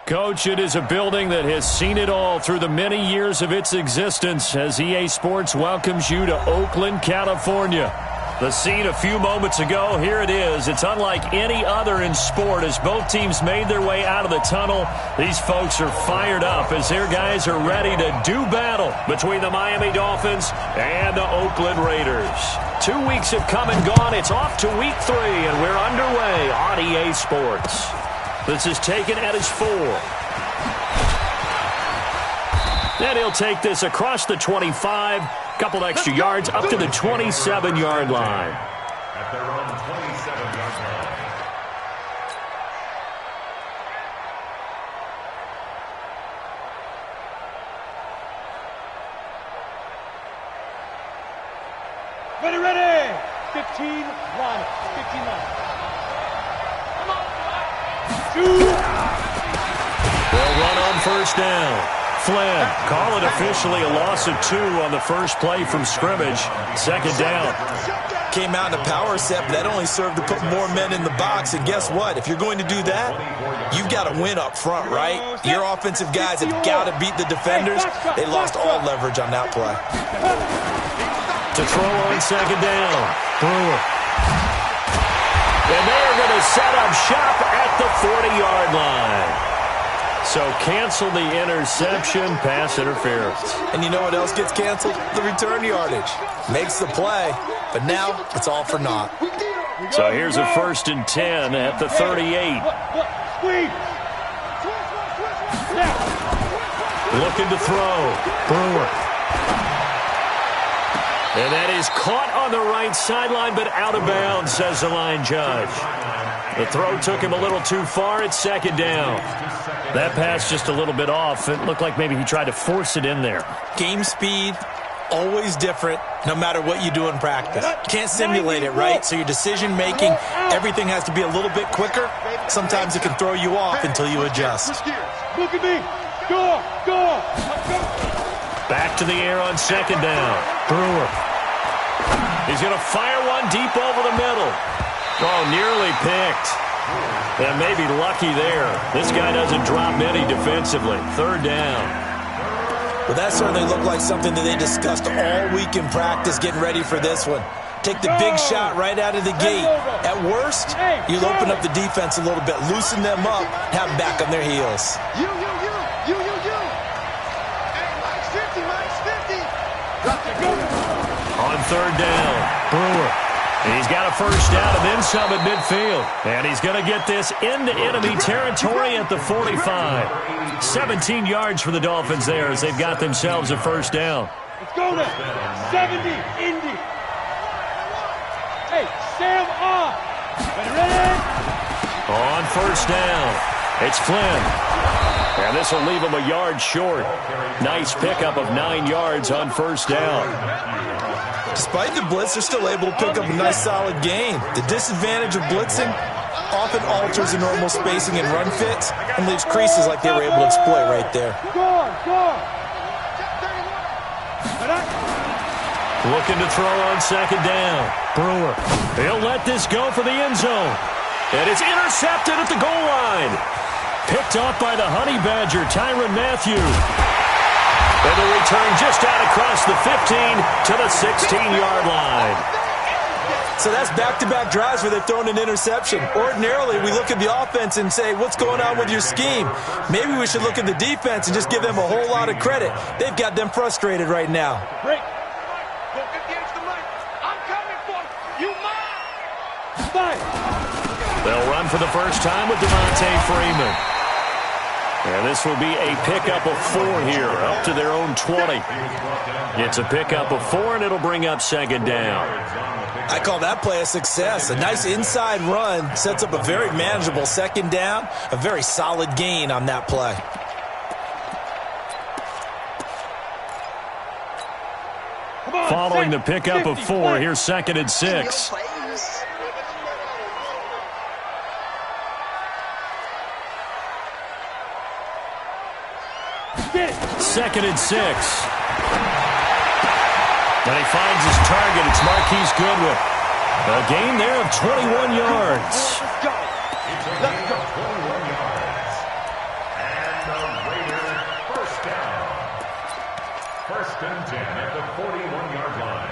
Coach, it is a building that has seen it all through the many years of its existence as EA Sports welcomes you to Oakland, California. The scene a few moments ago, here it is. It's unlike any other in sport as both teams made their way out of the tunnel. These folks are fired up as their guys are ready to do battle between the Miami Dolphins and the Oakland Raiders. 2 weeks have come and gone. It's off to week 3, and we're underway on EA Sports. This is taken at his 4. And he'll take this across the 25. Couple extra yards up to the 27-yard line. At their own 27-yard line. Ready. 15, run. 15, run. Come on, They'll run on first down. Flynn, call it officially a loss of 2 on the first play from scrimmage. Second down. Came out in a power set, but that only served to put more men in the box. And guess what? If you're going to do that, you've got to win up front, right? Your offensive guys have got to beat the defenders. They lost all leverage on that play. To throw on second down. Brewer. And they're going to set up shop at the 40-yard line. So cancel the interception, pass interference. And you know what else gets canceled? The return yardage. Makes the play, but now it's all for naught. So here's a 1st and 10 at the 38. Looking to throw. Brewer. And that is caught on the right sideline, but out of bounds, says the line judge. The throw took him a little too far. It's second down. That pass just a little bit off. It looked like maybe he tried to force it in there. Game speed, always different, no matter what you do in practice. You can't simulate it, right? So your decision-making, everything has to be a little bit quicker. Sometimes it can throw you off until you adjust. Look at me. Go. Back to the air on second down. Brewer. He's going to fire one deep over the middle. Oh, nearly picked. And maybe lucky there. This guy doesn't drop many defensively. Third down. Well, that certainly looked like something that they discussed all week in practice getting ready for this one. Take the big shot right out of the gate. At worst, you'll open up the defense a little bit, loosen them up, have them back on their heels. You. Hey, Mike's 50. On third down, Brewer. He's got a first down and then some at midfield. And he's going to get this into enemy territory at the 45. 17 yards for the Dolphins there as they've got themselves a first down. Let's go there. 70, Indy. Hey, Sam off. Ready? On first down, it's Flynn. And this will leave him a yard short. Nice pickup of 9 yards on first down. Despite the blitz, they're still able to pick up a nice solid gain. The disadvantage of blitzing often alters the normal spacing and run fits and leaves creases like they were able to exploit right there. Looking to throw on second down. Brewer. He'll let this go for the end zone. And it's intercepted at the goal line. Picked off by the Honey Badger, Tyrann Mathieu. And the return just out across the 15 to the 16-yard line. So that's back-to-back drives where they've thrown an interception. Ordinarily, we look at the offense and say, what's going on with your scheme? Maybe we should look at the defense and just give them a whole lot of credit. They've got them frustrated right now. Break. Look against the mic. I'm coming for you. You mine. They'll run for the first time with Devontae Freeman. And this will be a pickup of 4 here, up to their own 20. It's a pickup of 4, and it'll bring up second down. I call that play a success. A nice inside run sets up a very manageable second down, a very solid gain on that play. Following the pickup of 4, here's second and 6. Second and 6. And he finds his target. It's Marquise Goodwin. A gain there of 21 yards. First and 10 at the 41-yard line.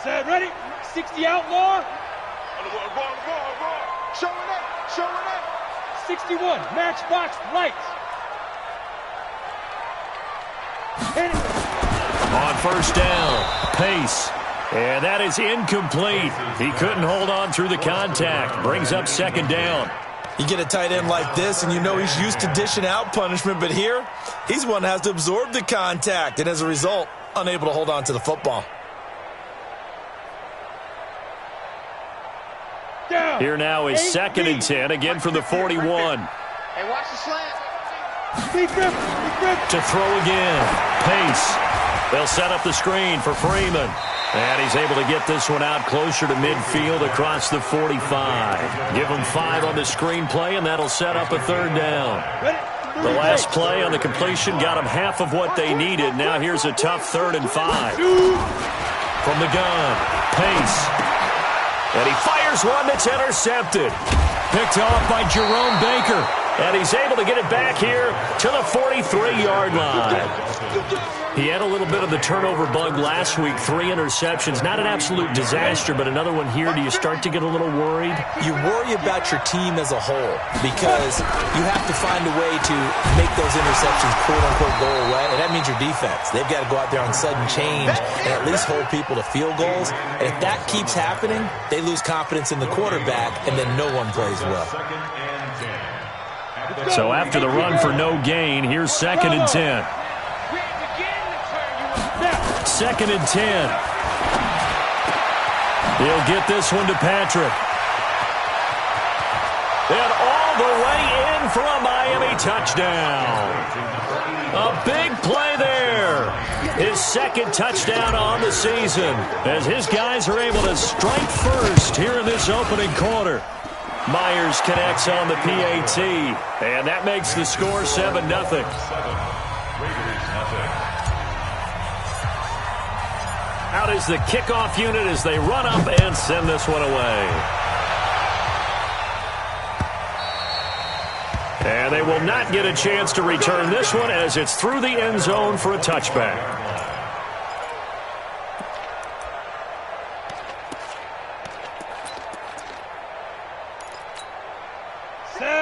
Set, ready? 60 outlaw. Showing up. 61, matchbox right. Hit it. On first down, Pace. And that is incomplete. He couldn't hold on through the contact. Brings up second down. You get a tight end like this, and you know he's used to dishing out punishment, but here, he's one that has to absorb the contact, and as a result, unable to hold on to the football. Down. Here now is second and 10, again from the 41. Hey, watch the slant. Big grip. To throw again, Pace. They'll set up the screen for Freeman. And he's able to get this one out closer to midfield across the 45. Give him 5 on the screenplay, and that'll set up a third down. The last play on the completion got them half of what they needed. Now here's a tough 3rd and 5. From the gun, Pace. And he fires one that's intercepted. Picked off by Jerome Baker. And he's able to get it back here to the 43-yard line. He had a little bit of the turnover bug last week, 3 interceptions. Not an absolute disaster, but another one here. Do you start to get a little worried? You worry about your team as a whole because you have to find a way to make those interceptions quote-unquote go away, and that means your defense. They've got to go out there on sudden change and at least hold people to field goals. And if that keeps happening, they lose confidence in the quarterback, and then no one plays well. So after the run for no gain, here's second and 10. Second and 10. He'll get this one to Patrick. And all the way in for a Miami touchdown. A big play there. His second touchdown on the season as his guys are able to strike first here in this opening quarter. Myers connects on the PAT, and that makes the score 7-0. Out is the kickoff unit as they run up and send this one away. And they will not get a chance to return this one as it's through the end zone for a touchback.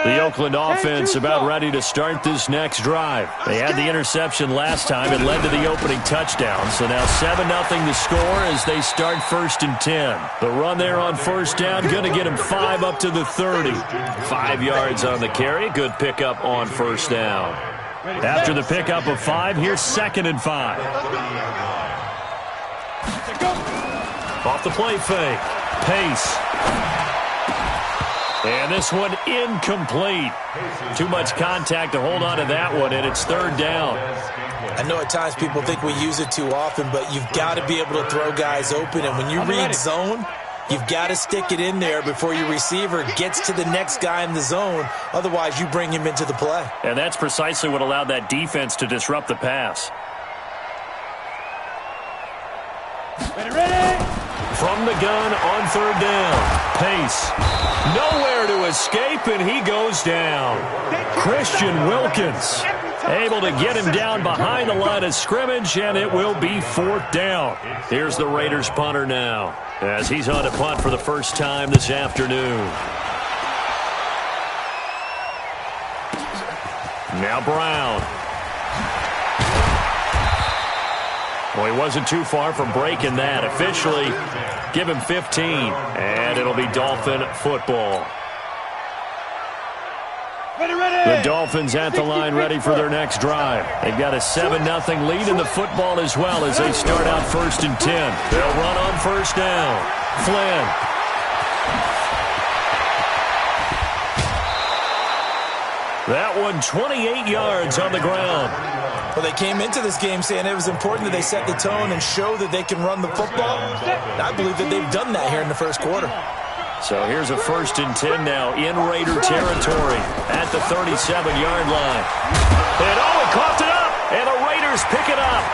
The Oakland offense about ready to start this next drive. They had the interception last time. It led to the opening touchdown. So now 7-0 the score as they start 1st and 10. The run there on first down, going to get him 5 up to the 30. 5 yards on the carry. Good pickup on first down. After the pickup of 5, here's 2nd and 5. Off the play fake. Pace. And this one incomplete. Too much contact to hold on to that one, and it's 3rd down. I know at times people think we use it too often, but you've got to be able to throw guys open. And when you read zone, you've got to stick it in there before your receiver gets to the next guy in the zone. Otherwise, you bring him into the play. And that's precisely what allowed that defense to disrupt the pass. Ready. From the gun on 3rd down. Pace. Nowhere to escape, and he goes down. Christian Wilkins able to get him down behind the line of scrimmage, and it will be 4th down. Here's the Raiders punter now as he's on to punt for the first time this afternoon. Now Brown. Well, he wasn't too far from breaking that. Officially, give him 15, and it'll be Dolphin football. The Dolphins at the line ready for their next drive. They've got a 7-0 lead in the football as well as they start out 1st and 10. They'll run on first down. Flynn. That one 28 yards on the ground. Well, they came into this game saying it was important that they set the tone and show that they can run the football. I believe that they've done that here in the first quarter. So here's a 1st and 10 now in Raider territory at the 37-yard line. And it coughed it up, and the Raiders pick it up.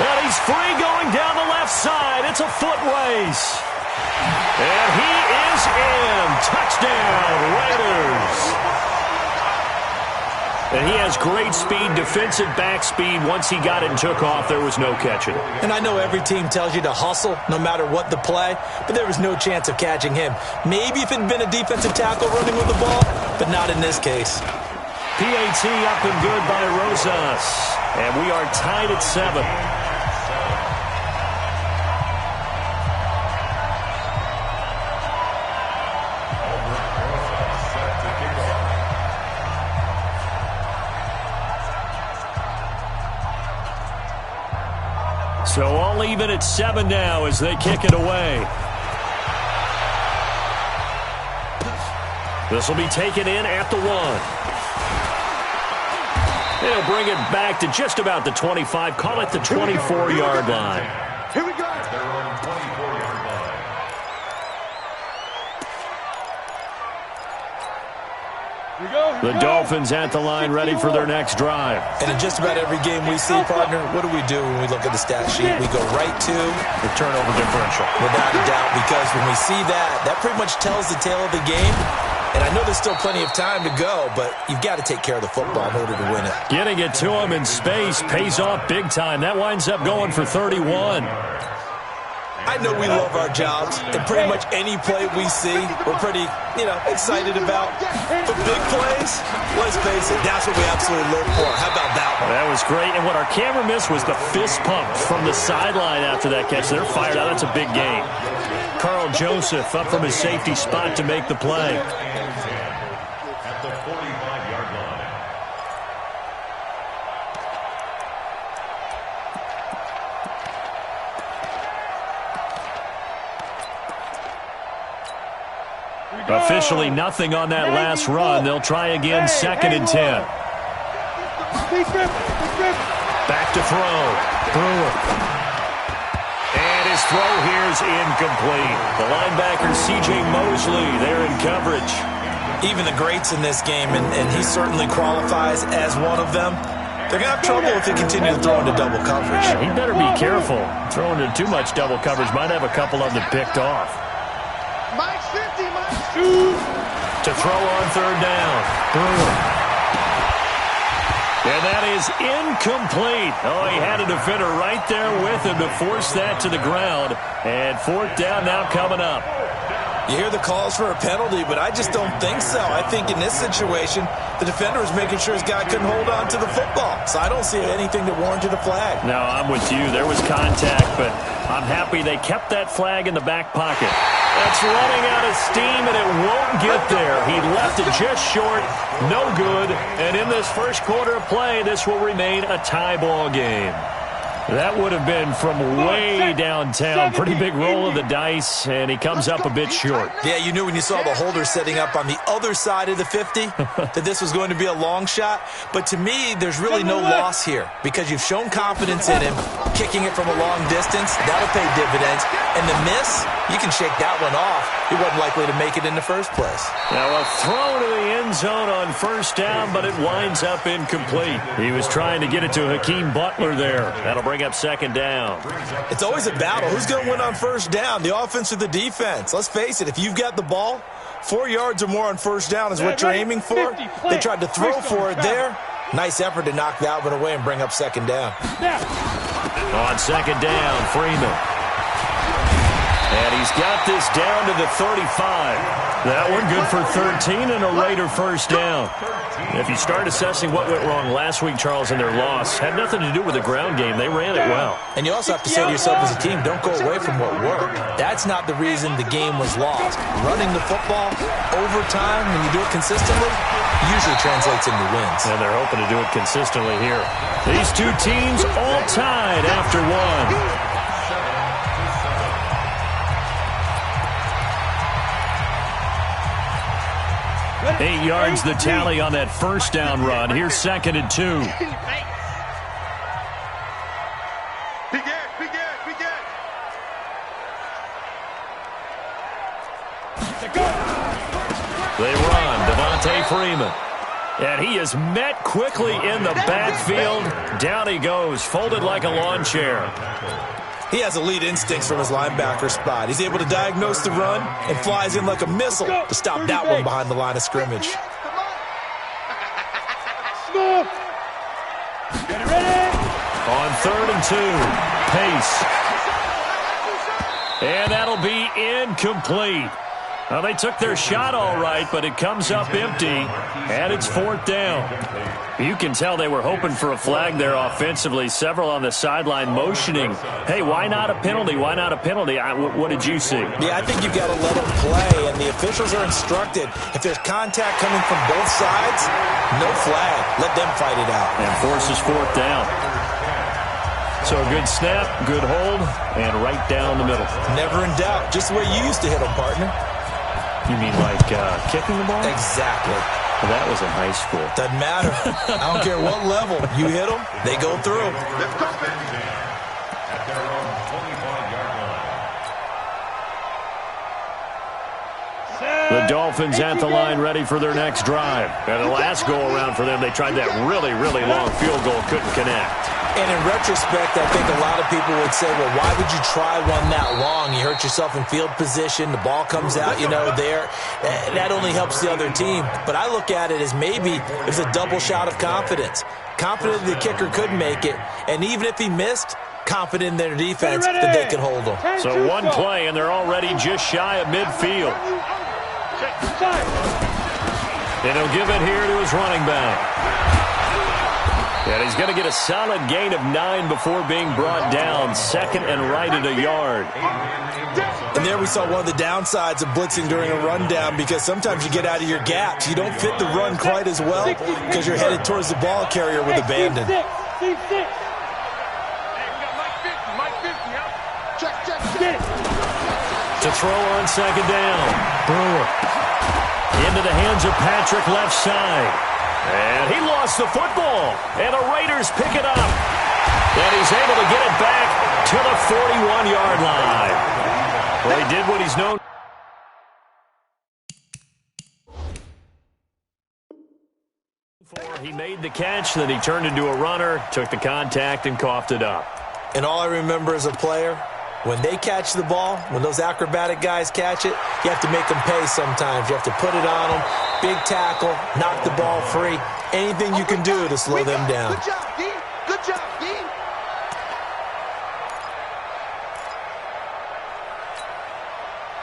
And he's free going down the left side. It's a foot race. Touchdown, Raiders. And he has great speed, defensive back speed. Once he got it and took off, there was no catching. And I know every team tells you to hustle no matter what the play, but there was no chance of catching him. Maybe if it had been a defensive tackle running with the ball, but not in this case. PAT up and good by Rosas. And we are tied at 7. So all even at 7 now as they kick it away. This will be taken in at the 1. They'll bring it back to just about the 25. Call it the 24-yard line. Here we go. They're on 24-yard line. The Dolphins at the line ready for their next drive. And in just about every game we see, partner, what do we do when we look at the stat sheet? We go right to The turnover differential. without a doubt, because when we see that, that pretty much tells the tale of the game. And I know there's still plenty of time to go, but you've got to take care of the football in order to win it. Getting it to him in space pays off big time. That winds up going for 31. I know we love our jobs, and pretty much any play we see, we're pretty, excited about. But big plays, let's face it, that's what we absolutely live for. How about that one? That was great. And what our camera missed was the fist pump from the sideline after that catch. They're fired out. That's a big game. Carl Joseph up from his safety spot to make the play. At the 45-yard line. Officially nothing on that last run. They'll try again, 2nd and 10. Back to throw. Brewer. And his throw here is incomplete. The linebacker, C.J. Mosley, there in coverage. Even the greats in this game, and he certainly qualifies as one of them, they're going to have trouble if they continue to throw into double coverage. He better be careful. Throwing into too much double coverage might have a couple of them picked off. Mike's 50, Mike's To throw on 3rd down. Brewer. And that is incomplete. Oh, he had a defender right there with him to force that to the ground. And 4th down now coming up. You hear the calls for a penalty, but I just don't think so. I think in this situation, the defender was making sure his guy couldn't hold on to the football. So I don't see anything that warranted a flag. No, I'm with you. There was contact, but I'm happy they kept that flag in the back pocket. That's running out of steam, and it won't get there. He left it just short. No good. And in this first quarter of play, this will remain a tie ball game. That would have been from way downtown. Pretty big roll of the dice, and he comes up a bit short. Yeah, you knew when you saw the holder setting up on the other side of the 50 that this was going to be a long shot. But to me, there's really no loss here because you've shown confidence in him. Kicking it from a long distance, that'll pay dividends. And the miss, you can shake that one off. He wasn't likely to make it in the first place. Now a throw to the end zone on 1st down, but it winds up incomplete. He was trying to get it to Hakeem Butler there. That'll bring up 2nd down. It's always a battle. Who's going to win on 1st down, the offense or the defense? Let's face it, if you've got the ball, 4 yards or more on 1st down is what you're aiming for. They tried to throw for it there. Nice effort to knock that one away and bring up 2nd down. On 2nd down, Freeman. And he's got this down to the 35. That one good for 13 and a Raider 1st down. If you start assessing what went wrong last week, Charles, in their loss, had nothing to do with the ground game. They ran it well. And you also have to say to yourself as a team, don't go away from what worked. That's not the reason the game was lost. Running the football over time, when you do it consistently, usually translates into wins. And they're hoping to do it consistently here. These two teams all tied after one. 8 yards the tally on that 1st down run. Here's 2nd and 2. They run. Devontae Freeman. And he is met quickly in the backfield. Down he goes, folded like a lawn chair. He has elite instincts from his linebacker spot. He's able to diagnose the run and flies in like a missile to stop that one behind the line of scrimmage. Get ready. On 3rd and 2, Pace. And that'll be incomplete. Well, they took their shot all right, but it comes up empty, and it's 4th down. You can tell they were hoping for a flag there offensively. Several on the sideline motioning, hey, why not a penalty? Why not a penalty? What did you see? Yeah, I think you've got to let them play, and the officials are instructed. If there's contact coming from both sides, no flag. Let them fight it out. And forces 4th down. So a good snap, good hold, and right down the middle. Never in doubt. Just the way you used to hit them, partner. You mean like kicking the ball? Exactly. Well, that was in high school. Doesn't matter. I don't care what level. You hit them, they go through. Let's go, baby. At their own 25-yard line. The Dolphins at the line ready for their next drive. And the last go-around for them, they tried that really, really long field goal, couldn't connect. And in retrospect, I think a lot of people would say, well, why would you try one that long? You hurt yourself in field position. The ball comes out, there. That only helps the other team. But I look at it as maybe it's a double shot of confidence. Confident the kicker could make it. And even if he missed, confident in their defense that they could hold him. So one play, and they're already just shy of midfield. And he'll give it here to his running back. And he's going to get a solid gain of 9 before being brought down. 2nd and right at a yard. And there we saw one of the downsides of blitzing during a rundown, because sometimes you get out of your gaps. You don't fit the run quite as well because you're headed towards the ball carrier with abandon. Check. To throw on 2nd down. Brewer. Into the hands of Patrick left side. And he lost the football. And the Raiders pick it up. And he's able to get it back to the 41-yard line. Well, he did what he's known. He made the catch, then he turned into a runner, took the contact, and coughed it up. And all I remember as a player, when they catch the ball, when those acrobatic guys catch it, you have to make them pay sometimes. You have to put it on them, big tackle, knock the ball free. Anything you can do to slow them down. Good job, D. Good job, D.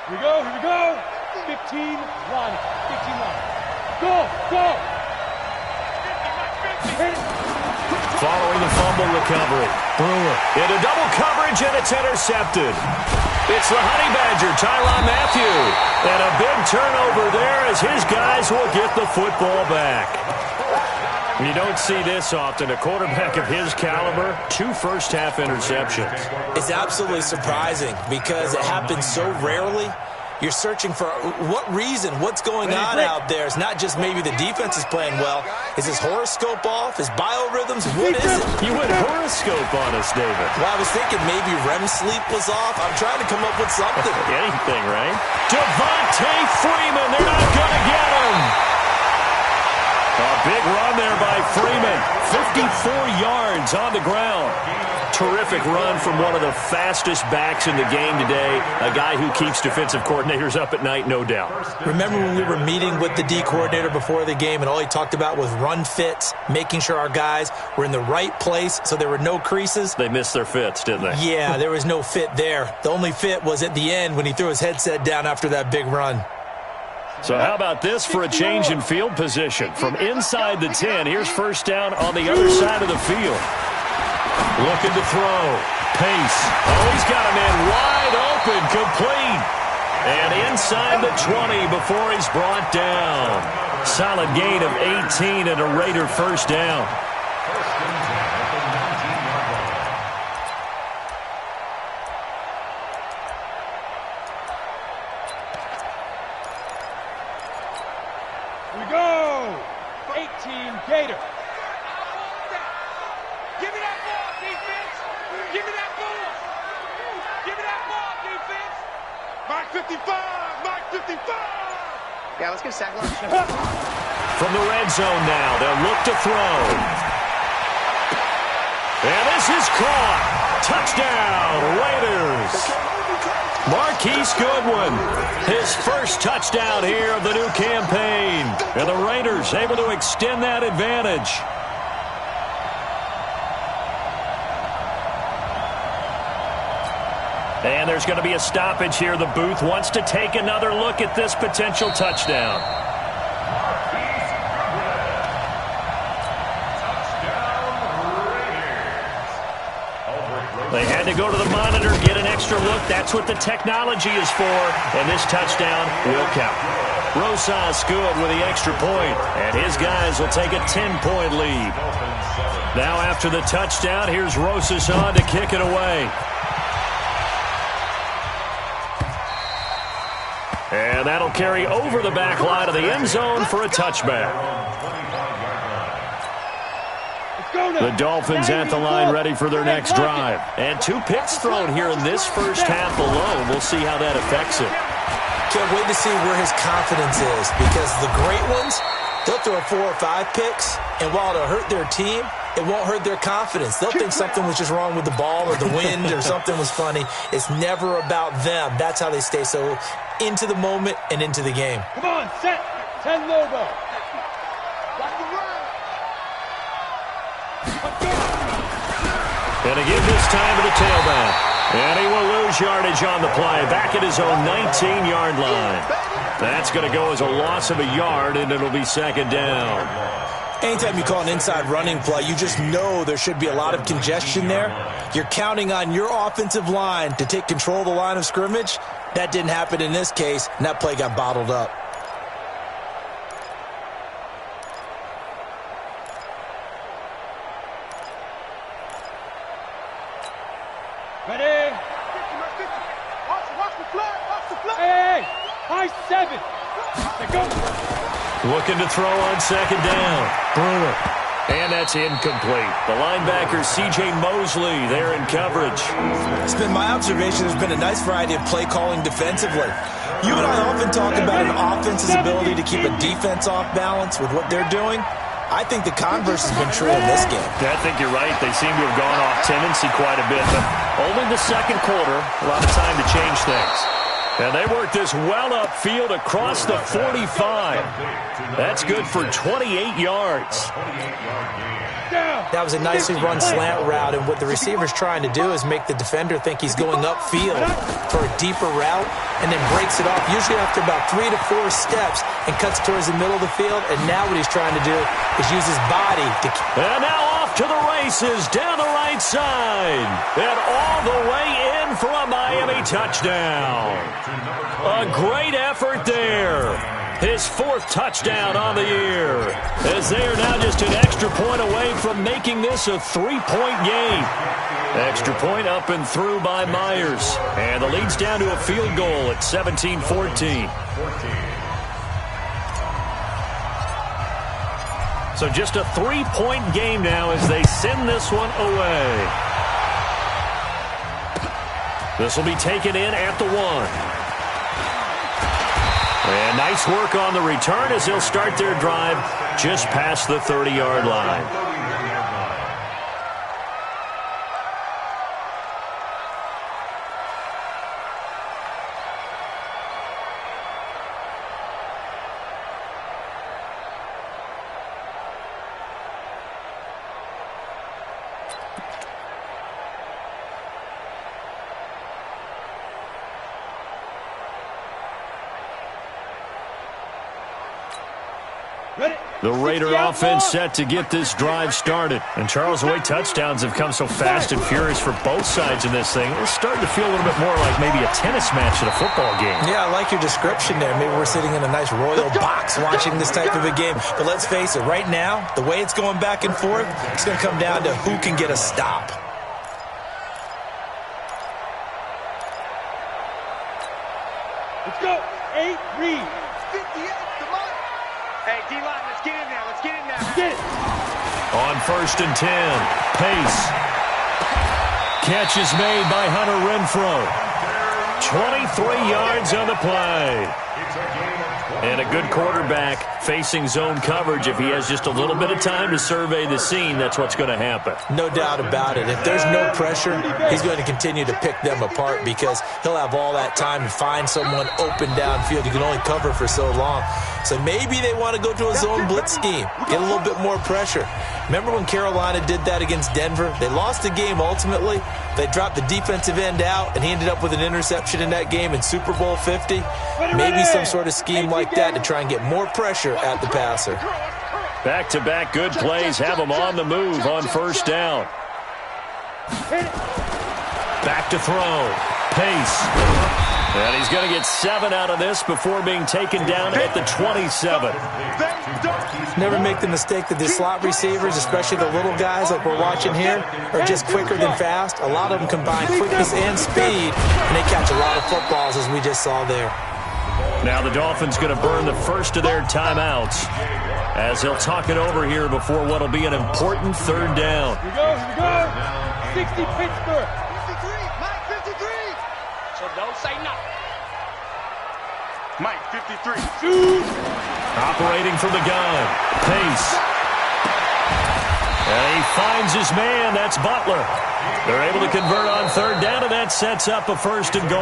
Here we go. 15 line. Go. Following the fumble recovery, Brewer into double coverage, and it's intercepted. It's the Honey Badger, Tyrann Mathieu. And a big turnover there as his guys will get the football back. You don't see this often. A quarterback of his caliber, 2 first-half interceptions. It's absolutely surprising because it happens so rarely. You're searching for what reason, what's going on out there. It's not just maybe the defense is playing well. Is his horoscope off? His biorhythms? What is it? You went horoscope on us, David. Well, I was thinking maybe REM sleep was off. I'm trying to come up with something. Anything, right? Devontae Freeman, they're not going to get him. A big run there by Freeman. 54 yards on the ground. Terrific run from one of the fastest backs in the game today. A guy who keeps defensive coordinators up at night, no doubt. Remember when we were meeting with the D coordinator before the game and all he talked about was run fits, making sure our guys were in the right place so there were no creases? They missed their fits, didn't they? Yeah, there was no fit there. The only fit was at the end when he threw his headset down after that big run. So how about this for a change in field position? From inside the 10, here's first down on the other side of the field. Looking to throw. Pace. Oh, he's got a man wide open, complete. And inside the 20 before he's brought down. Solid gain of 18 and a Raider first down. Here we go. 18 Gator. Give me that ball, defense! Give me that ball! Give me that ball, defense! Mark 55! Mark 55! Yeah, let's get a sack lunch. From the red zone now, they'll look to throw. And this is caught. Touchdown, Raiders. Marquise Goodwin, his first touchdown here of the new campaign. And the Raiders able to extend that advantage. And there's going to be a stoppage here. The booth wants to take another look at this potential touchdown. They had to go to the monitor, get an extra look. That's what the technology is for. And this touchdown will count. Rosas good with the extra point. And his guys will take a 10-point lead. Now after the touchdown, here's Rosas on to kick it away. And that'll carry over the back line of the end zone for a touchback. The Dolphins at the line ready for their next drive. And 2 picks thrown here in this first half alone. We'll see how that affects it. Can't wait to see where his confidence is, because the great ones, they'll throw 4 or 5 picks, and while it'll hurt their team, it won't hurt their confidence. They'll think something was just wrong with the ball or the wind or something was funny. It's never about them. That's how they stay so into the moment and into the game. Come on, set. 10 Lobo. And again this time to the tailback. And he will lose yardage on the play. Back at his own 19-yard line. That's going to go as a loss of a yard, and it'll be second down. Anytime you call an inside running play, you just know there should be a lot of congestion there. You're counting on your offensive line to take control of the line of scrimmage. That didn't happen in this case, and that play got bottled up. Ready? Watch the flag. Watch the flag. Hey, high 7. Let's go. Looking to throw on second down. Brewer. And that's incomplete. The linebacker, C.J. Mosley, there in coverage. It's been my observation there's been a nice variety of play calling defensively. You and I often talk about an offense's ability to keep a defense off balance with what they're doing. I think the converse has been true in this game. I think you're right. They seem to have gone off tendency quite a bit, but only the second quarter, a lot of time to change things. And they work this well upfield across the 45. That's good for 28 yards. That was a nicely run slant route, and what the receiver's trying to do is make the defender think he's going upfield for a deeper route, and then breaks it off, usually after about 3 to 4 steps, and cuts towards the middle of the field. And now what he's trying to do is use his body to... And now off to the races down the right side. And all the way in for a Miami touchdown. A great effort there. His 4th touchdown on the year, as they are now just an extra point away from making this a 3-point game. Extra point up and through by Myers. And the lead's down to a field goal at 17-14. So just a 3-point game now as they send this one away. This will be taken in at the 1. And nice work on the return as they'll start their drive just past the 30-yard line. The Raider offense set to get this drive started. And Charles, the way touchdowns have come so fast and furious for both sides in this thing, it's starting to feel a little bit more like maybe a tennis match at a football game. Yeah, I like your description there. Maybe we're sitting in a nice royal box watching this type of a game. But let's face it, right now, the way it's going back and forth, it's going to come down to who can get a stop. Let's go. 8, read. 58, come on. Hey, D-line, let's get in there. Let's get in there. Get it. On 1st and 10, Pace. Catch is made by Hunter Renfrow. 23 yards on the play. And a good quarterback facing zone coverage. If he has just a little bit of time to survey the scene, that's what's going to happen. No doubt about it. If there's no pressure, he's going to continue to pick them apart because he'll have all that time to find someone open downfield. You can only cover for so long. So maybe they want to go to a zone blitz scheme, get a little bit more pressure. Remember when Carolina did that against Denver? They lost the game ultimately. They dropped the defensive end out, and he ended up with an interception in that game in Super Bowl 50. Maybe some sort of scheme like that to try and get more pressure at the passer. Back-to-back good plays have him on the move on first down. Back to throw. Pace. And he's going to get 7 out of this before being taken down at the 27. Never make the mistake that the slot receivers, especially the little guys like we're watching here, are just quicker than fast. A lot of them combine quickness and speed, and they catch a lot of footballs, as we just saw there. Now the Dolphins going to burn the first of their timeouts as he'll talk it over here before what will be an important third down. Here we go. 60 Pittsburgh. 53, Mike 53. So don't say nothing. Mike 53. Operating from the gun. Pace. And he finds his man. That's Butler. They're able to convert on third down, and that sets up a first and goal.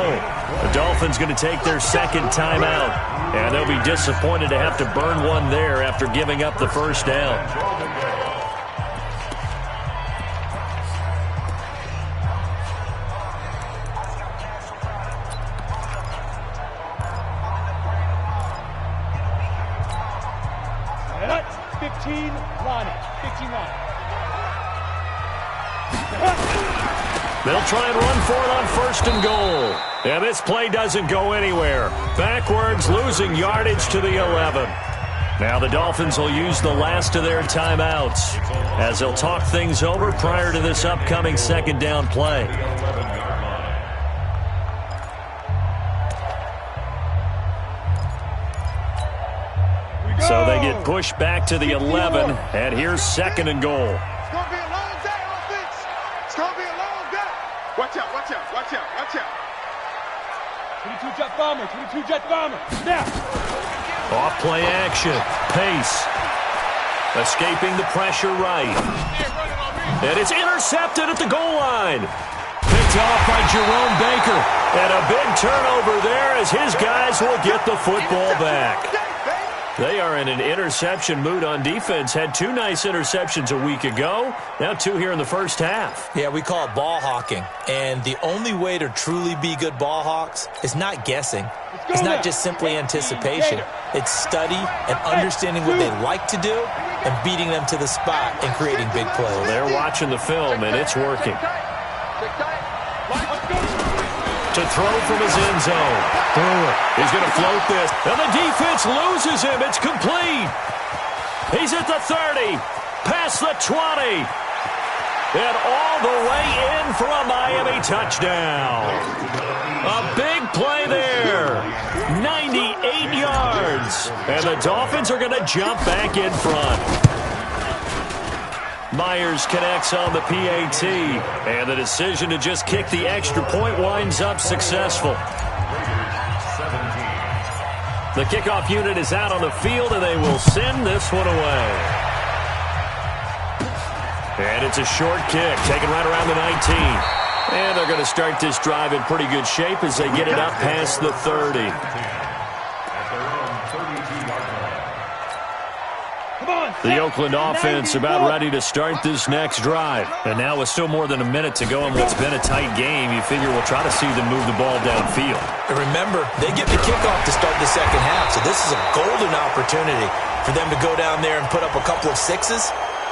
The Dolphins going to take their second timeout, and they'll be disappointed to have to burn one there after giving up the first down. And 15 line. 15 line. They'll try and run for it on first and goal. And this play doesn't go anywhere. Backwards, losing yardage to the 11. Now the Dolphins will use the last of their timeouts as they'll talk things over prior to this upcoming second down play. So they get pushed back to the 11, and here's second and goal. It's going to be a long day, offense. It's going to be a long day. Watch out, watch out, watch out, watch out. 22 jet bomber, 22 jet bomber. Now. Off play action. Pace. Escaping the pressure right. And it's intercepted at the goal line. Picked off by Jerome Baker. And a big turnover there as his guys will get the football back. They are in an interception mood on defense. Had 2 nice interceptions a week ago. Now 2 here in the first half. Yeah, we call it ball hawking. And the only way to truly be good ball hawks is not guessing. It's not just simply anticipation. It's study and understanding what they like to do and beating them to the spot and creating big plays. They're watching the film, and it's working. To throw from his end zone. Throw it. He's going to float this. And the defense loses him. It's complete. He's at the 30. Past the 20. And all the way in for a Miami touchdown. A big play there. 98 yards. And the Dolphins are going to jump back in front. Myers connects on the PAT, and the decision to just kick the extra point winds up successful. The kickoff unit is out on the field, and they will send this one away. And it's a short kick, taken right around the 19. And they're going to start this drive in pretty good shape as they get it up past the 30. The Oakland offense about ready to start this next drive. And now with still more than a minute to go in what's been a tight game, you figure we'll try to see them move the ball downfield. And remember, they get the kickoff to start the second half, so this is a golden opportunity for them to go down there and put up a couple of 6s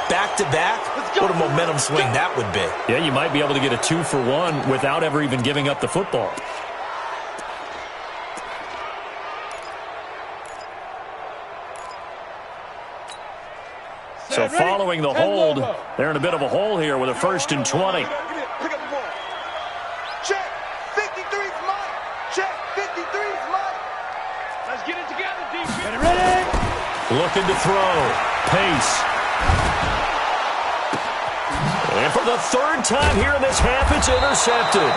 back-to-back. What a momentum swing that would be. Yeah, you might be able to get a 2-for-1 without ever even giving up the football. So following the hold, they're in a bit of a hole here with a 1st and 20. Pick up the ball. Check. 53's Mike. Check. 53's Mike. Let's get it together, defense. Ready? Looking to throw. Pace. And for the 3rd time here in this half, it's intercepted.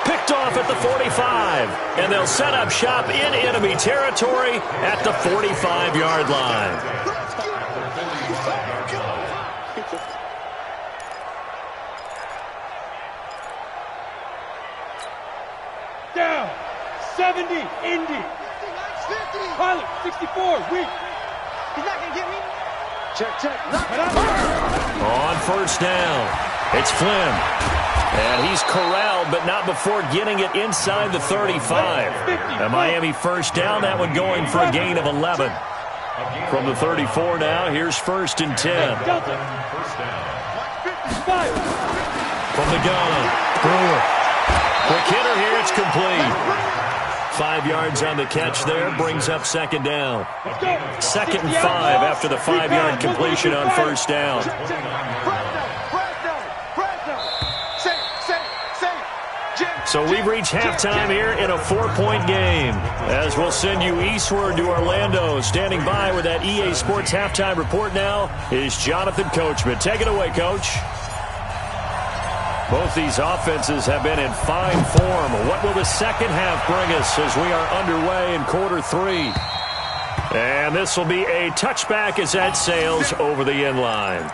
Picked off off at the 45, and they'll set up shop in enemy territory at the 45-yard line. Down. 70, Indy. Pilot, 64, weak. He's not going to get me. Check. On first down, it's Flynn. And he's corralled, but not before getting it inside the 35. A Miami first down, that one going for a gain of 11. From the 34 now, here's 1st and 10. From the gun, Brewer. Quick hitter here, it's complete. 5 yards on the catch there, brings up 2nd down. 2nd and 5 after the 5-yard completion on first down. So we've reached halftime here in a 4-point game. As we'll send you eastward to Orlando. Standing by with that EA Sports halftime report now is Jonathan Coachman. Take it away, Coach. Both these offenses have been in fine form. What will the second half bring us as we are underway in quarter 3? And this will be a touchback as that sails over the end line.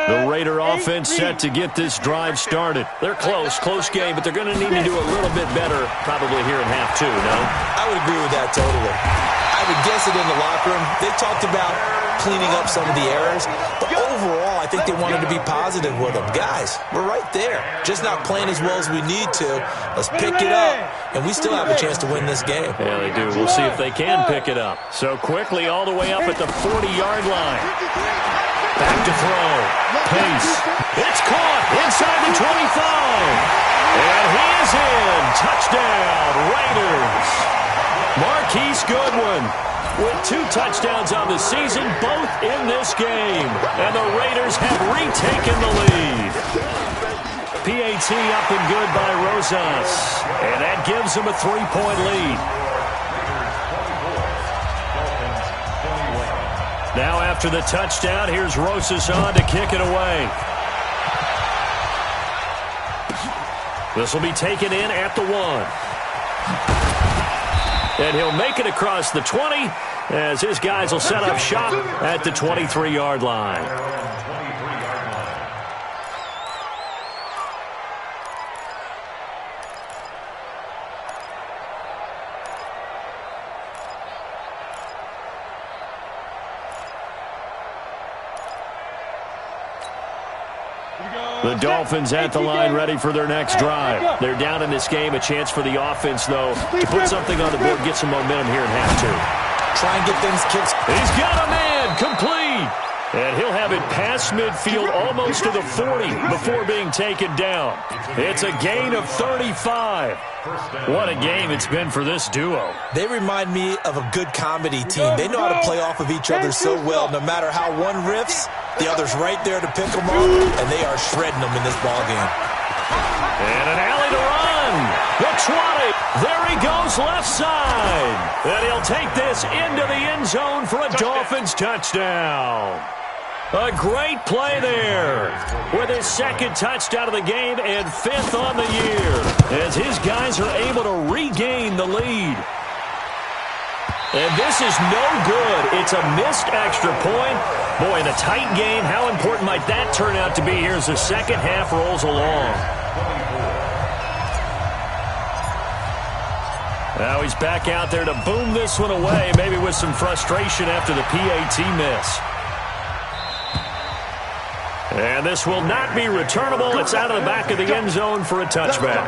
The Raider offense set to get this drive started. They're close game, but they're going to need to do a little bit better probably here in half 2, no? I would agree with that totally. I would guess it in the locker room. They talked about cleaning up some of the errors, but overall, I think they wanted to be positive with them. Guys, we're right there. Just not playing as well as we need to. Let's pick it up, and we still have a chance to win this game. Yeah, they do. We'll see if they can pick it up. So quickly all the way up at the 40-yard line. Back to throw. Pace. It's caught inside the 25. And he is in. Touchdown, Raiders. Marquise Goodwin with 2 touchdowns on the season, both in this game. And the Raiders have retaken the lead. PAT up and good by Rosas. And that gives them a 3-point lead. Now after the touchdown, here's Rosas on to kick it away. This will be taken in at the 1. And he'll make it across the 20 as his guys will set up shop at the 23-yard line. The Dolphins at the line ready for their next drive. They're down in this game. A chance for the offense, though, to put something on the board, get some momentum here in half 2. Try and get things kicks. He's got a man complete. And he'll have it past midfield almost to the 40 before being taken down. It's a gain of 35. What a game it's been for this duo. They remind me of a good comedy team. They know how to play off of each other so well. No matter how one riffs, the other's right there to pick them up, and they are shredding them in this ballgame. And an alley to run. The 20. There he goes left side. And he'll take this into the end zone for a Dolphins touchdown. A great play there with his 2nd touchdown of the game and 5th on the year as his guys are able to regain the lead. And this is no good. It's a missed extra point. Boy, in a tight game, how important might that turn out to be here as the second half rolls along? Now he's back out there to boom this one away, maybe with some frustration after the PAT miss. And this will not be returnable. It's out of the back of the end zone for a touchback.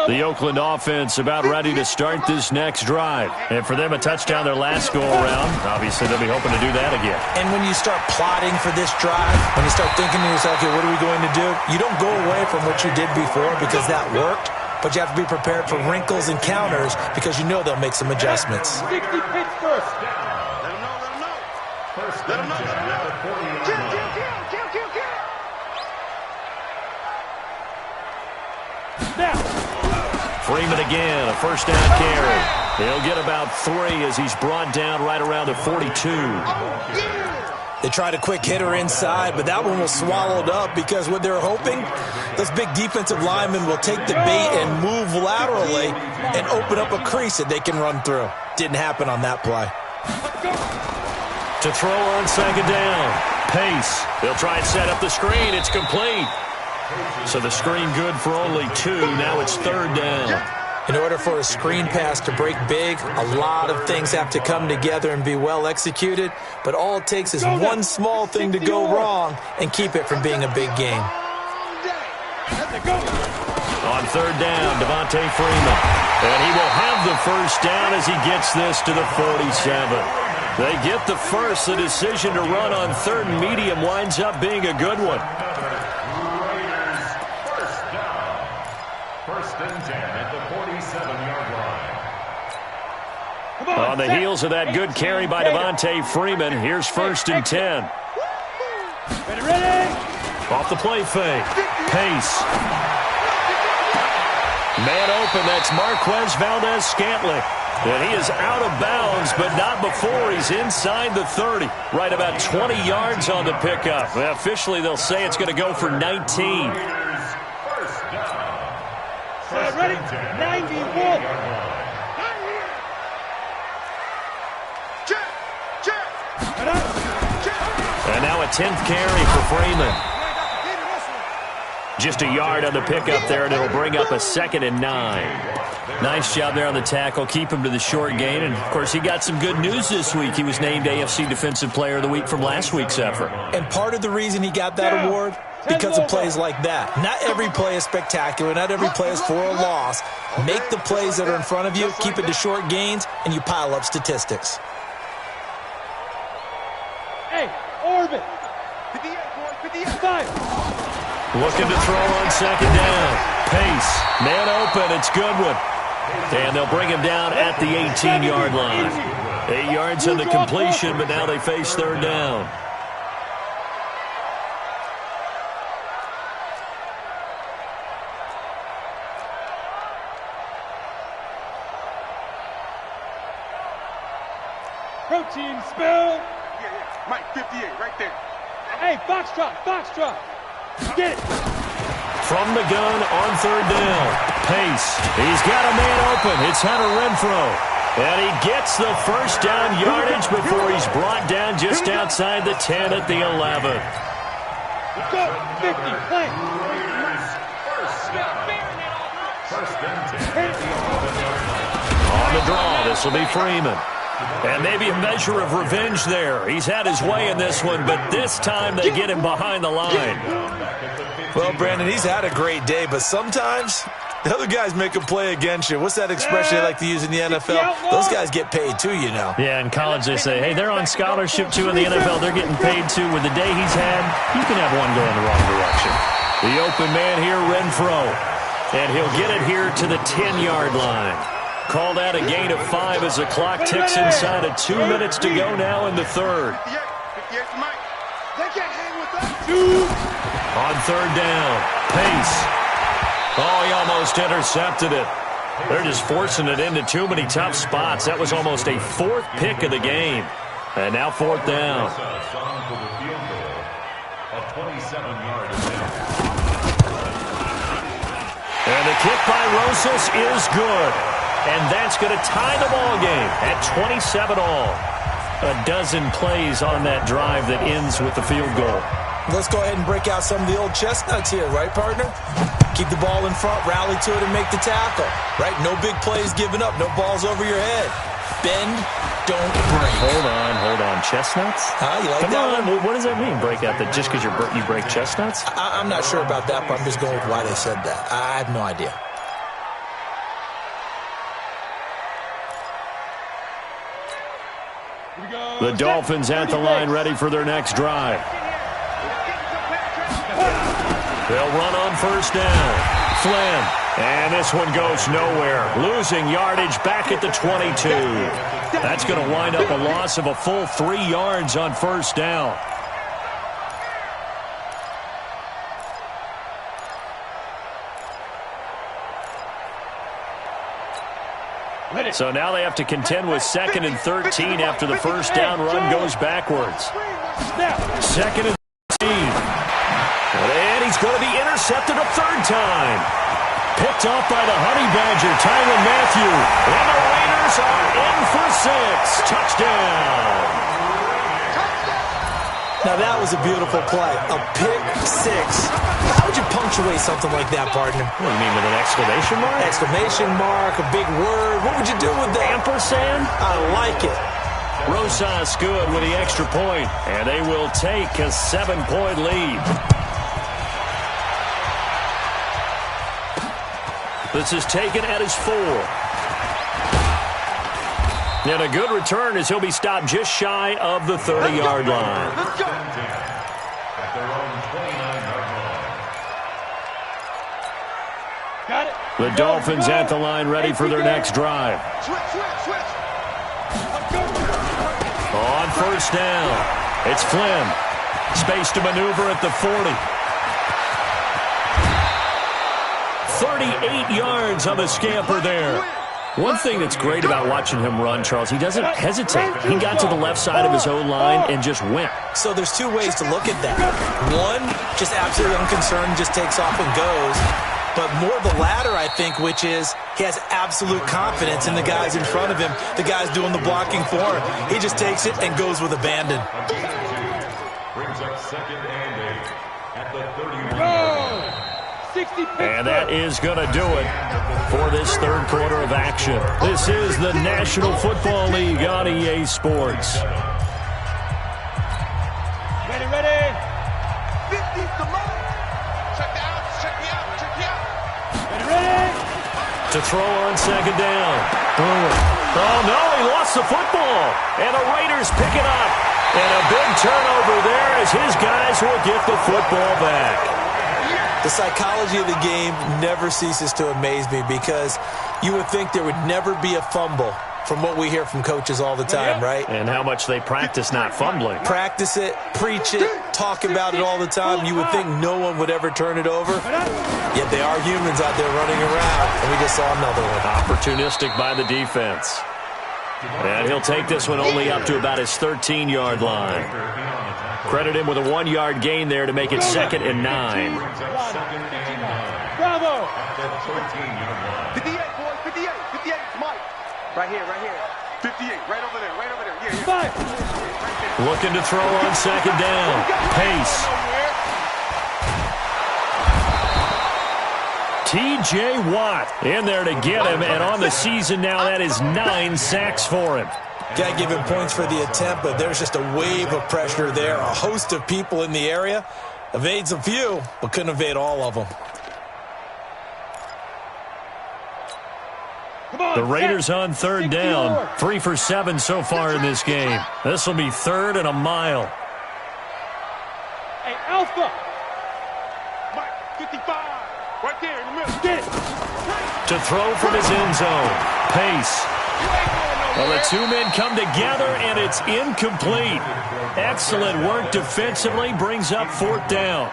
The Oakland offense about ready to start this next drive. And for them, a touchdown their last go-around. Obviously, they'll be hoping to do that again. And when you start plotting for this drive, when you start thinking to yourself, okay, what are we going to do? You don't go away from what you did before because that worked, but you have to be prepared for wrinkles and counters because you know they'll make some adjustments. 60 Pittsburgh. Let him know. Let him know. Freeman again, a first down carry. He'll get about 3 as he's brought down right around the 42. They tried a quick hitter inside, but that one was swallowed up because what they're hoping, those big defensive linemen will take the bait and move laterally and open up a crease that they can run through. Didn't happen on that play. To throw on second down. Pace. They'll try and set up the screen. It's complete. So the screen good for only 2. Now it's third down. In order for a screen pass to break big, a lot of things have to come together and be well executed, but all it takes is one small thing to go wrong and keep it from being a big game. On third down, Devontae Freeman. And he will have the first down as he gets this to the 47. They get the first. The decision to run on third and medium winds up being a good one. First and 10 at the 47-yard line. On the heels of that good carry by Devontae Freeman, here's first and 10. Ready? Off the play fake. Pace. Man open, that's Marquez Valdez-Scantling. And he is out of bounds, but not before he's inside the 30. Right about 20 yards on the pickup. Well, officially, they'll say it's going to go for 19. Ready? 91. And now a 10th carry for Freeman. Just a yard on the pickup there, and it'll bring up a 2nd and 9. Nice job there on the tackle. Keep him to the short gain. And, of course, he got some good news this week. He was named AFC Defensive Player of the Week from last week's effort. And part of the reason he got that award, because of plays like that. Not every play is spectacular. Not every play is for a loss. Make the plays that are in front of you, keep it to short gains, and you pile up statistics. Hey, Orbit. 58. Looking to throw on second down. Pace. Man open. It's Goodwin. And they'll bring him down at the 18-yard line. 8 yards on the completion, but now they face third down. Protein spill. Yeah. Mike, 58, right there. Hey, Foxtrot. Get it. From the gun on third down. Pace. He's got a man open. It's Hunter Renfrow. And he gets the first down yardage before he's brought down just outside the 10 at the 11. Let's go. 50. Play. First and 10. On the draw, this will be Freeman. And maybe a measure of revenge there. He's had his way in this one, but this time they get him behind the line. Well, Brandon, he's had a great day, but sometimes the other guys make a play against you. What's that expression they like to use in the NFL? Those guys get paid too, you know. Yeah, in college they say, hey, they're on scholarship too in the NFL. They're getting paid too. With the day he's had, you can have one go in the wrong direction. The open man here, Renfrow. And he'll get it here to the 10-yard line. Call that a gain of 5 as the clock ticks inside of 2 minutes to go now in the third. 58 for Mike. They can't hang with that. On third down, Pace. Oh, he almost intercepted it. They're just forcing it into too many tough spots. That was almost a 4th pick of the game. And now 4th down. And the kick by Rosas is good. And that's going to tie the ball game at 27 all. A dozen plays on that drive that ends with the field goal. Let's go ahead and break out some of the old chestnuts here, right, partner? Keep the ball in front, rally to it, and make the tackle, right? No big plays given up, no balls over your head. Bend, don't break. Hold on. Chestnuts? You like Come that on. one? What does that mean, break out? That just because you break chestnuts? I'm not sure about that, but I'm just going with why they said that. I have no idea. The Dolphins at the line, ready for their next drive. They'll run on first down. Flynn. And this one goes nowhere. Losing yardage back at the 22. That's going to wind up a loss of a full 3 yards on first down. So now they have to contend with 2nd and 13 after the first down run goes backwards. 2nd and 13. And he's going to be intercepted a 3rd time. Picked off by the Honey Badger, Tyrann Mathieu. And the Raiders are in for 6. Touchdown. Now that was a beautiful play. A pick 6. How would you punctuate something like that, partner? What do you mean, with an exclamation mark? Exclamation mark, a big word. What would you do with that? Ampersand? I like it. Rosas good with the extra point, and they will take a 7-point lead. This is taken at his 4. And a good return as he'll be stopped just shy of the 30-yard line. Let's go. At their own 29-yard line. Got it. The Dolphins at the line, ready for their next drive. Switch. On first down, it's Flynn. Space to maneuver at the 40. 38 yards on the scamper there. One thing that's great about watching him run, Charles, he doesn't hesitate. He got to the left side of his own line and just went. So there's 2 ways to look at that. One, just absolutely unconcerned, just takes off and goes. But more the latter, I think, which is he has absolute confidence in the guys in front of him, the guys doing the blocking for him. He just takes it and goes with abandon. Brings up 2nd and 8 at the 31. And that is going to do it for this 3rd quarter of action. This is the National Football League on EA Sports. Ready. 50's the money. Check me out. Ready. To throw on 2nd down. Oh, no, he lost the football. And the Raiders pick it up. And a big turnover there as his guys will get the football back. The psychology of the game never ceases to amaze me because you would think there would never be a fumble from what we hear from coaches all the time, right? And how much they practice not fumbling. Practice it, preach it, talk about it all the time. You would think no one would ever turn it over. Yet they are humans out there running around, and we just saw another one. Opportunistic by the defense. And he'll take this one only up to about his 13-yard line. Credit him with a 1-yard gain there to make it 2nd and 9. Bravo. At the 13-yard line. 58, boys. 58. 58 is Mike. Right here. 58. Right over there. Yeah. 5. Looking to throw on 2nd down. Pace. T.J. Watt in there to get him, and on the season now, that is 9 sacks for him. Got to give him points for the attempt, but there's just a wave of pressure there. A host of people in the area. Evades a few, but couldn't evade all of them. The Raiders on 3rd down. 3 for 7 so far in this game. This will be 3rd and a mile. Hey, Alpha. Mike, 55. Right there in the middle. Get it. To throw from his end zone. Pace. Well, the 2 men come together, and it's incomplete. Excellent work defensively. Brings up 4th down.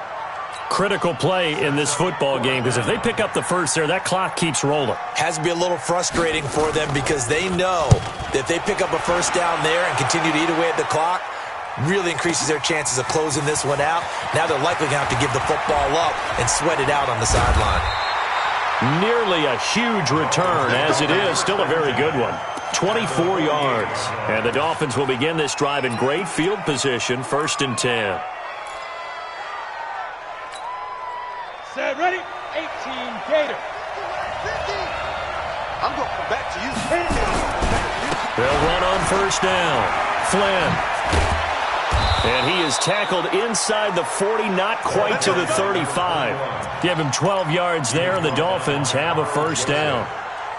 Critical play in this football game, because if they pick up the first there, that clock keeps rolling. Has to be a little frustrating for them because they know that if they pick up a first down there and continue to eat away at the clock, really increases their chances of closing this one out. Now they're likely going to have to give the football up and sweat it out on the sideline. Nearly a huge return, as it is still a very good one. 24 yards. And the Dolphins will begin this drive in great field position, 1st and 10. Set, ready. 18 Gator. I'm going to come back to you. They'll run on 1st down. Flynn. And he is tackled inside the 40, not quite to the 35. Give him 12 yards there, and the Dolphins have a 1st down.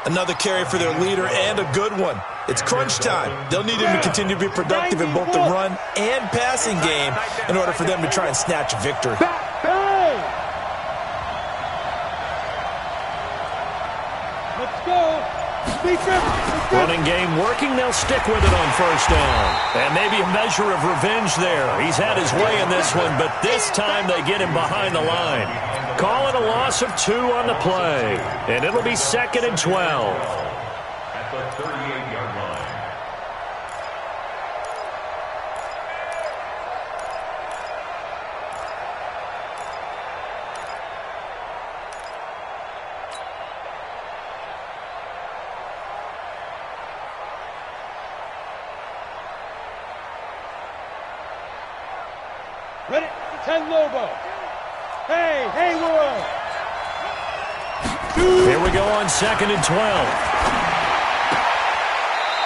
Another carry for their leader and a good one. It's crunch time. They'll need him to continue to be productive in both the run and passing game in order for them to try and snatch a victory. Hey! Let's go. Speaker, let's Running game working. They'll stick with it on first down. And maybe a measure of revenge there. He's had his way in this one, but this time they get him behind the line. Call it a loss of 2 on the play. And it'll be 2nd and 12. At the 38-yard line. Ready? 10 Lobo. Hey, Haywood. Here we go on 2nd and 12.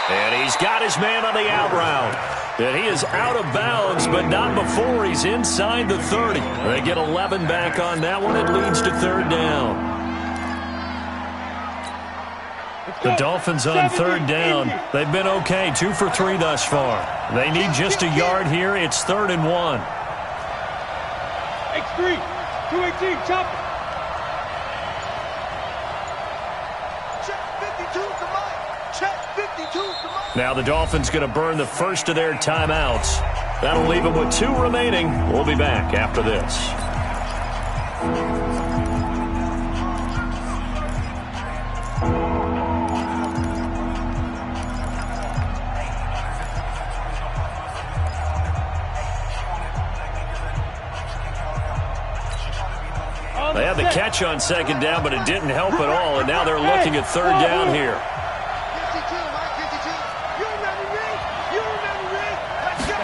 And he's got his man on the out route. And he is out of bounds, but not before he's inside the 30. They get 11 back on that one. It leads to 3rd down. The Dolphins on 3rd down. They've been okay, 2 for 3 thus far. They need just a yard here. It's 3rd and 1. X3, 218, chop it. Check 52 to Mike. Check 52 to Mike. Now the Dolphins going to burn the first of their timeouts. That'll leave them with 2 remaining. We'll be back after this. They had the catch on 2nd down, but it didn't help at all, and now they're looking at 3rd down here. 52, Mike, 52. You remember me? You remember me? Let's go.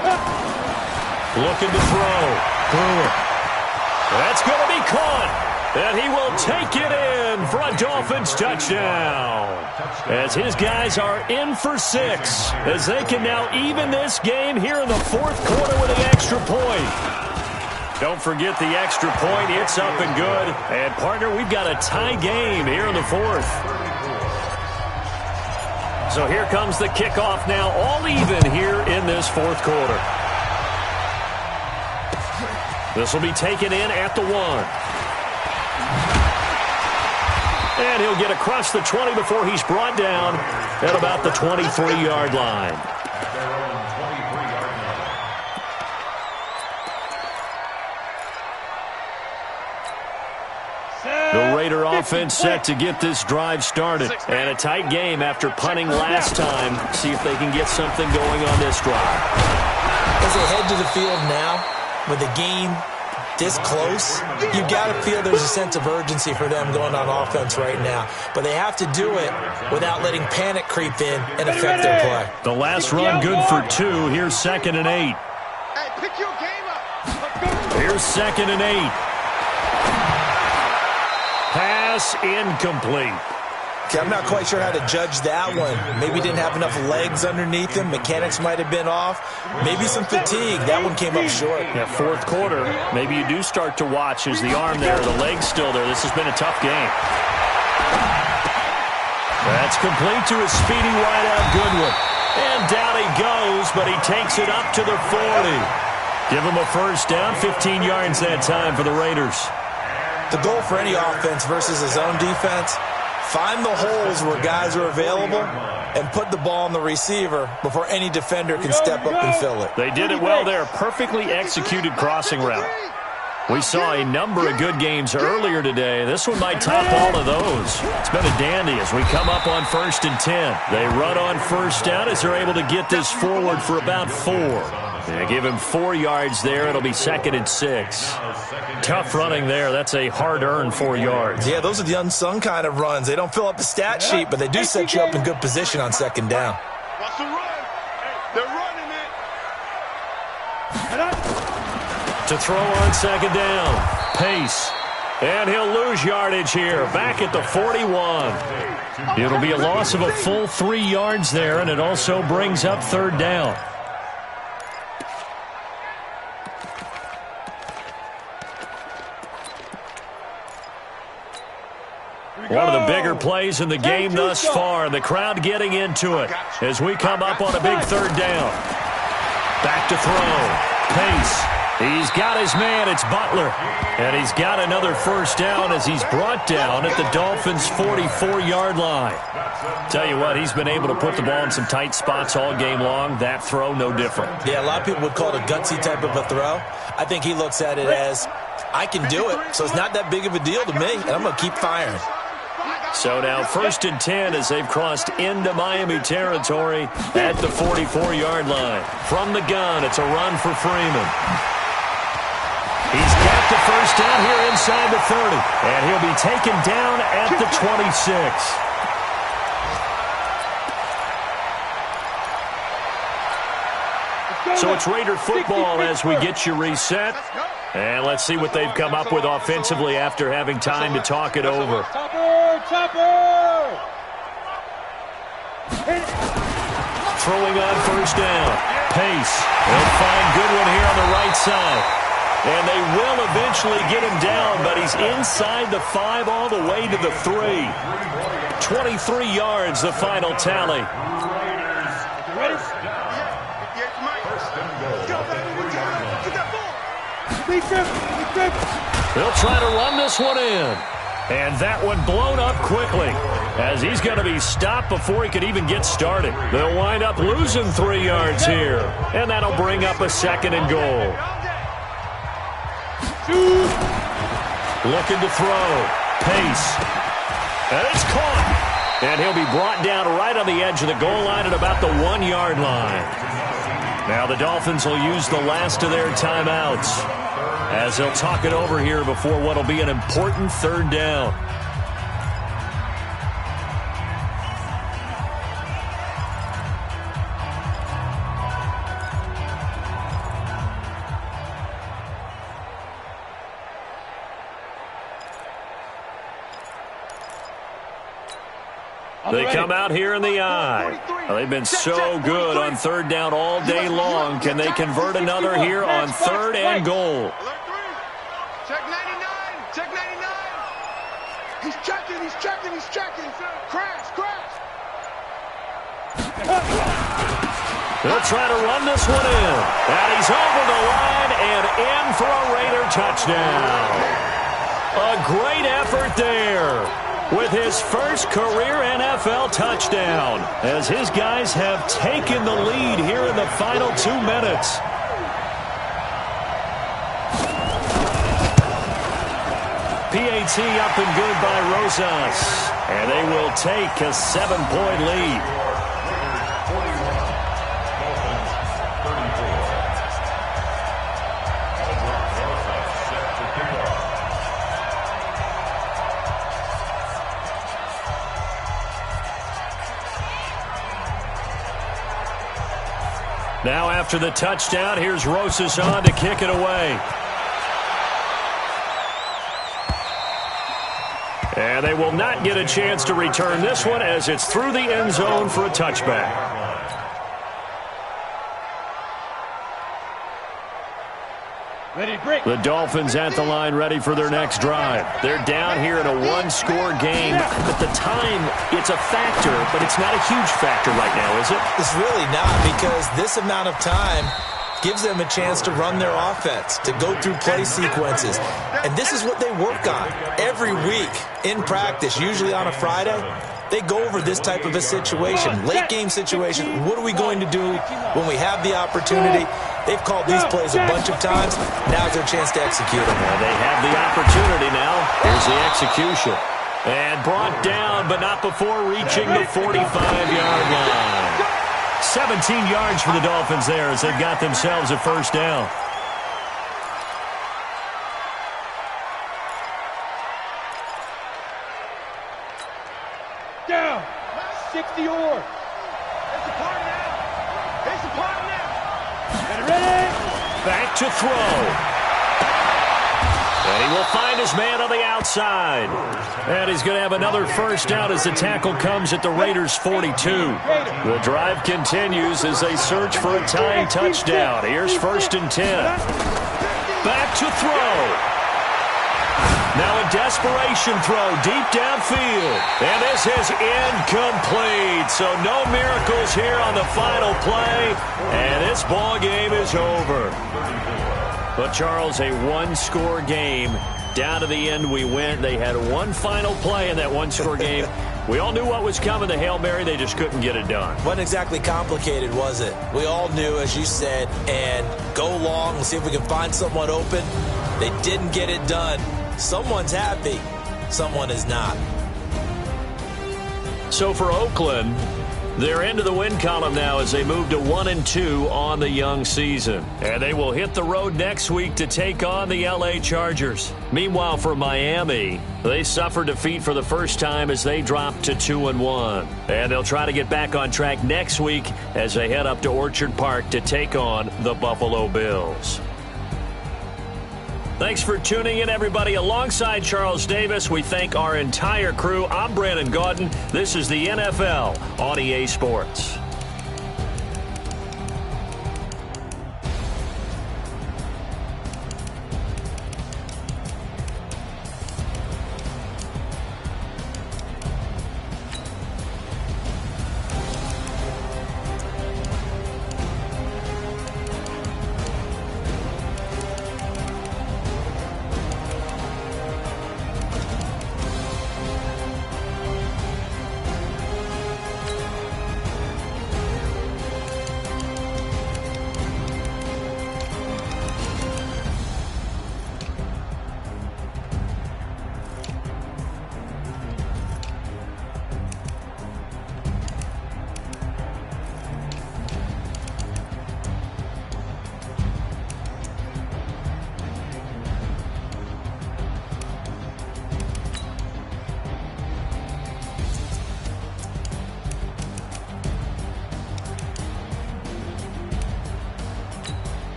Looking to throw. Threw it. That's going to be caught. And he will take it in for a Dolphins touchdown. As his guys are in for 6. As they can now even this game here in the 4th quarter with an extra point. Don't forget the extra point. It's up and good. And, partner, we've got a tie game here in the 4th. So here comes the kickoff now, all even here in this 4th quarter. This will be taken in at the 1. And he'll get across the 20 before he's brought down at about the 23-yard line. The Raider offense set to get this drive started. And a tight game after punting last time. See if they can get something going on this drive. As they head to the field now, with the game this close, you've got to feel there's a sense of urgency for them going on offense right now. But they have to do it without letting panic creep in and affect their play. The last run good for 2. Here's 2nd and 8. Hey, pick your game up. Here's 2nd and 8. Pass incomplete. Okay, I'm not quite sure how to judge that one. Maybe didn't have enough legs underneath him. Mechanics might have been off. Maybe some fatigue. That one came up short. Yeah, 4th quarter. Maybe you do start to watch as the arm there, the leg's still there. This has been a tough game. That's complete to his speedy wideout Goodwin. And down he goes, but he takes it up to the 40. Give him a first down, 15 yards that time for the Raiders. The goal for any offense versus his own defense, find the holes where guys are available and put the ball on the receiver before any defender can step up and fill it. They did it well there. Perfectly executed crossing route. We saw a number of good games earlier today. This one might top all of those. It's been a dandy as we come up on 1st and 10. They run on first down as they're able to get this forward for about 4. They give him 4 yards there. It'll be 2nd and 6. Tough running there. That's a hard-earned 4 yards. Yeah, those are the unsung kind of runs. They don't fill up the stat sheet, but they do set you up in good position on 2nd down. Watch the run. Hey, they're running it. To throw on 2nd down. Pace. And he'll lose yardage here. Back at the 41. It'll be a loss of a full 3 yards there, and it also brings up 3rd down. One of the bigger plays in the game thus far. The crowd getting into it as we come up on a big 3rd down. Back to throw. Pace. He's got his man. It's Butler. And he's got another first down as he's brought down at the Dolphins' 44-yard line. Tell you what, he's been able to put the ball in some tight spots all game long. That throw, no different. Yeah, a lot of people would call it a gutsy type of a throw. I think he looks at it as, I can do it, so it's not that big of a deal to me, and I'm going to keep firing. So now 1st and 10 as they've crossed into Miami territory at the 44-yard line. From the gun, it's a run for Freeman. He's got the first down here inside the 30, and he'll be taken down at the 26. So it's Raider football as we get you reset. And let's see what they've come up with offensively after having time to talk it over. Throwing on first down. Pace. They'll find Goodwin here on the right side. And they will eventually get him down, but he's inside the 5 all the way to the 3. 23 yards, the final tally. They'll try to run this one in. And that one blown up quickly as he's going to be stopped before he could even get started. They'll wind up losing 3 yards here. And that'll bring up a 2nd and goal. Looking to throw. Pace. And it's caught. And he'll be brought down right on the edge of the goal line at about the 1-yard line. Now the Dolphins will use the last of their timeouts as they'll talk it over here before what will be an important 3rd down. They come out here in the eye. Well, they've been so good on 3rd down all day long. Can they convert another here on 3rd and goal? Check 99. Check 99. He's checking. He's checking. He's checking. Crash. Crash. They'll try to run this one in. And he's over the line and in for a Raider touchdown. A great effort there with his first career NFL touchdown as his guys have taken the lead here in the final 2 minutes. PAT up and good by Rosas. And they will take a 7-point lead. Now after the touchdown, here's Rosas on to kick it away. And they will not get a chance to return this one as it's through the end zone for a touchback. The Dolphins at the line ready for their next drive. They're down here in a 1-score game. At the time, it's a factor, but it's not a huge factor right now, is it? It's really not, because this amount of time gives them a chance to run their offense, to go through play sequences. And this is what they work on every week in practice, usually on a Friday. They go over this type of a situation, late game situation. What are we going to do when we have the opportunity? They've called these plays a bunch of times. Now's their chance to execute them. Well, they have the opportunity now. Here's the execution. And brought down, but not before reaching the 45-yard line. 17 yards for the Dolphins there as they've got themselves a first down. Down. 60 or. It's a party now. It's a party now. Ready? Back to throw. And he will find his man on the outside. And he's going to have another first down as the tackle comes at the Raiders' 42. The drive continues as they search for a tying touchdown. Here's 1st and 10. Back to throw. Now a desperation throw deep downfield. And this is incomplete. So no miracles here on the final play. And this ball game is over. But, Charles, a one-score game. Down to the end we went. They had one final play in that one-score game. We all knew what was coming, the Hail Mary. They just couldn't get it done. Wasn't exactly complicated, was it? We all knew, as you said, and go long and see if we can find someone open. They didn't get it done. Someone's happy. Someone is not. So for Oakland, they're into the win column now as they move to 1-2 on the young season. And they will hit the road next week to take on the L.A. Chargers. Meanwhile, for Miami, they suffered defeat for the first time as they dropped to 2-1. And they'll try to get back on track next week as they head up to Orchard Park to take on the Buffalo Bills. Thanks for tuning in, everybody. Alongside Charles Davis, we thank our entire crew. I'm Brandon Gaudin. This is the NFL on EA Sports.